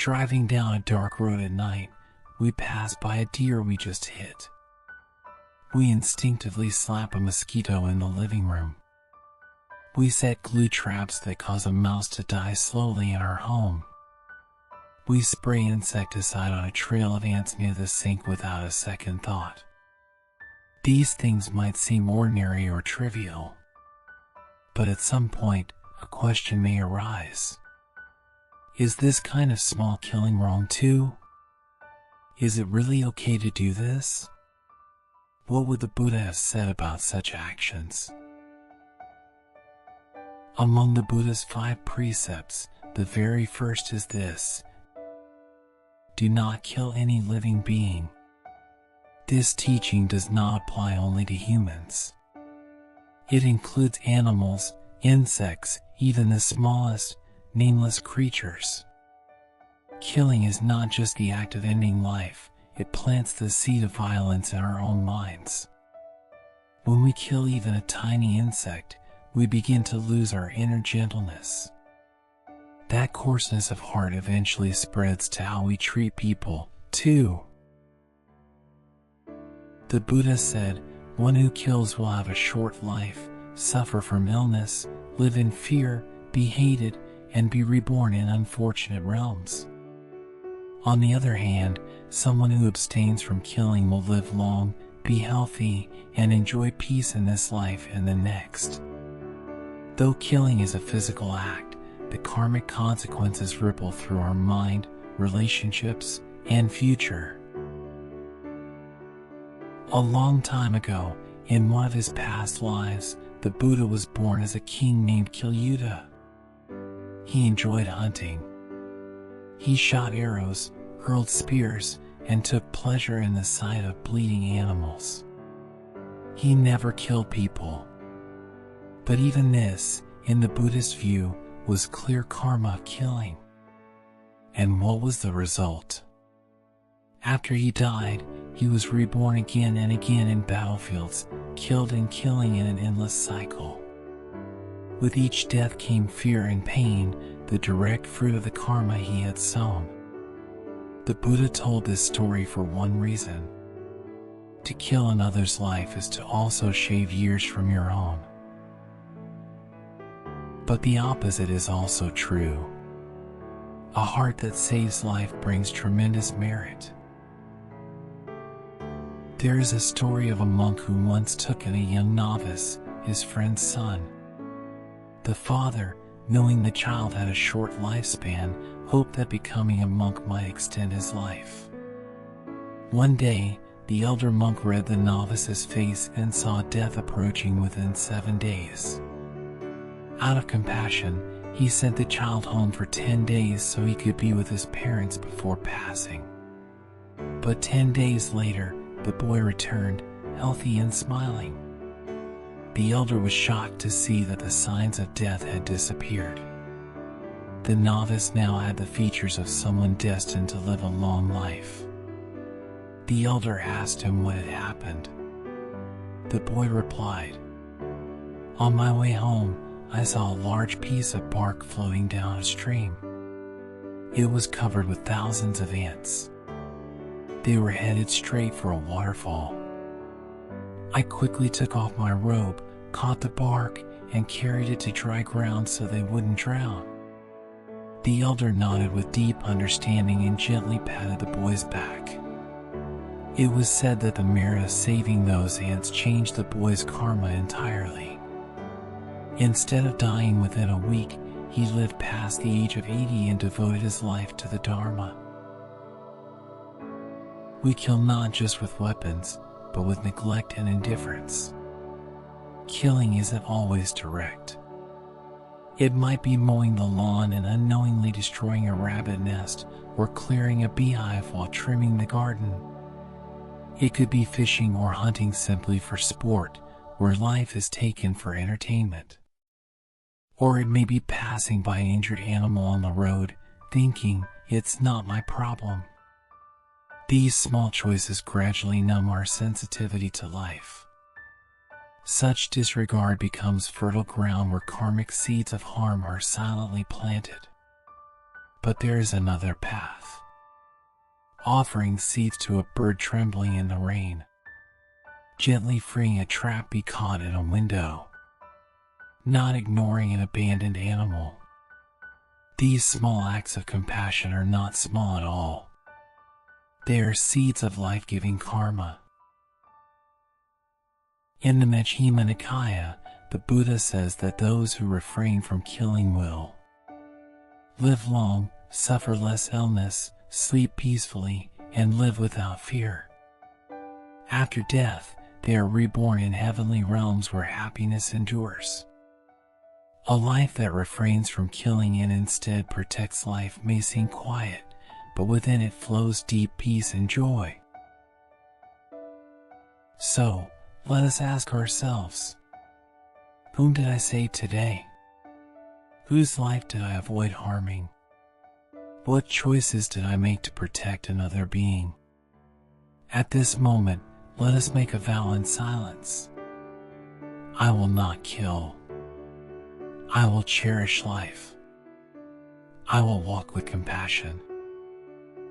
driving down a dark road at night, we pass by a deer we just hit. We instinctively slap a mosquito in the living room. We set glue traps that cause a mouse to die slowly in our home. We spray insecticide on a trail of ants near the sink without a second thought. These things might seem ordinary or trivial, but at some point, a question may arise. Is this kind of small killing wrong too? Is it really okay to do this? What would the Buddha have said about such actions? Among the Buddha's 5 precepts, the very first is this: do not kill any living being. This teaching does not apply only to humans. It includes animals, insects, even the smallest, nameless creatures. Killing is not just the act of ending life, it plants the seed of violence in our own minds. When we kill even a tiny insect, we begin to lose our inner gentleness. That coarseness of heart eventually spreads to how we treat people, too. The Buddha said, one who kills will have a short life, suffer from illness, live in fear, be hated, and be reborn in unfortunate realms. On the other hand, someone who abstains from killing will live long, be healthy, and enjoy peace in this life and the next. Though killing is a physical act, the karmic consequences ripple through our mind, relationships, and future. A long time ago, in one of his past lives, the Buddha was born as a king named Kyuta. He enjoyed hunting. He shot arrows, hurled spears, and took pleasure in the sight of bleeding animals. He never killed people. But even this, in the Buddhist view, was clear karma of killing. And what was the result? After he died, he was reborn again and again in battlefields, killed and killing in an endless cycle. With each death came fear and pain, the direct fruit of the karma he had sown. The Buddha told this story for one reason. To kill another's life is to also shave years from your own. But the opposite is also true. A heart that saves life brings tremendous merit. There is a story of a monk who once took in a young novice, his friend's son. The father, knowing the child had a short lifespan, hoped that becoming a monk might extend his life. One day, the elder monk read the novice's face and saw death approaching within 7 days. Out of compassion, he sent the child home for 10 days so he could be with his parents before passing. But 10 days later, the boy returned, healthy and smiling. The elder was shocked to see that the signs of death had disappeared. The novice now had the features of someone destined to live a long life. The elder asked him what had happened. The boy replied, "On my way home, I saw a large piece of bark floating down a stream. It was covered with thousands of ants. They were headed straight for a waterfall. I quickly took off my robe, caught the bark, and carried it to dry ground so they wouldn't drown." The elder nodded with deep understanding and gently patted the boy's back. It was said that the merit of saving those ants changed the boy's karma entirely. Instead of dying within a week, he lived past the age of 80 and devoted his life to the Dharma. We kill not just with weapons, but with neglect and indifference. Killing isn't always direct. It might be mowing the lawn and unknowingly destroying a rabbit nest, or clearing a beehive while trimming the garden. It could be fishing or hunting simply for sport, where life is taken for entertainment. Or it may be passing by an injured animal on the road, thinking, "It's not my problem." These small choices gradually numb our sensitivity to life. Such disregard becomes fertile ground where karmic seeds of harm are silently planted. But there is another path. Offering seeds to a bird trembling in the rain. Gently freeing a trap be caught in a window. Not ignoring an abandoned animal. These small acts of compassion are not small at all. They are seeds of life-giving karma. In the Majjhima Nikaya, the Buddha says that those who refrain from killing will live long, suffer less illness, sleep peacefully, and live without fear. After death, they are reborn in heavenly realms where happiness endures. A life that refrains from killing and instead protects life may seem quiet, but within it flows deep peace and joy. So, let us ask ourselves, whom did I save today? Whose life did I avoid harming? What choices did I make to protect another being? At this moment, let us make a vow in silence. I will not kill. I will cherish life. I will walk with compassion.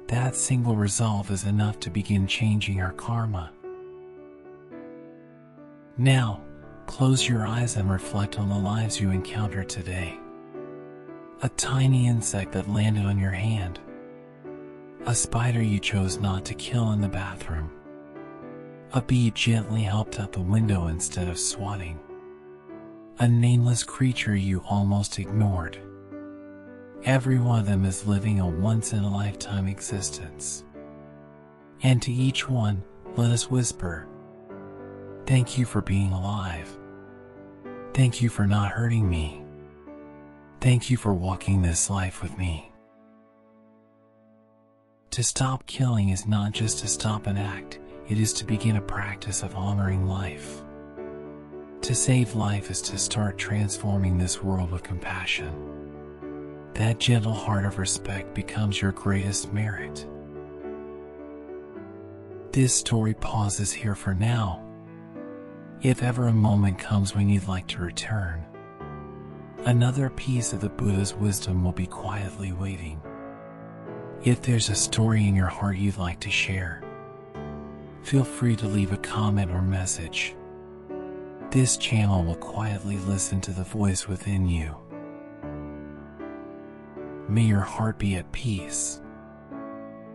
That single resolve is enough to begin changing our karma. Now, close your eyes and reflect on the lives you encountered today. A tiny insect that landed on your hand. A spider you chose not to kill in the bathroom. A bee gently helped out the window instead of swatting. A nameless creature you almost ignored. Every one of them is living a once-in-a-lifetime existence. And to each one, let us whisper, thank you for being alive. Thank you for not hurting me. Thank you for walking this life with me. To stop killing is not just to stop an act, it is to begin a practice of honoring life. To save life is to start transforming this world with compassion. That gentle heart of respect becomes your greatest merit. This story pauses here for now. If ever a moment comes when you'd like to return, another piece of the Buddha's wisdom will be quietly waiting. If there's a story in your heart you'd like to share, feel free to leave a comment or message. This channel will quietly listen to the voice within you. May your heart be at peace.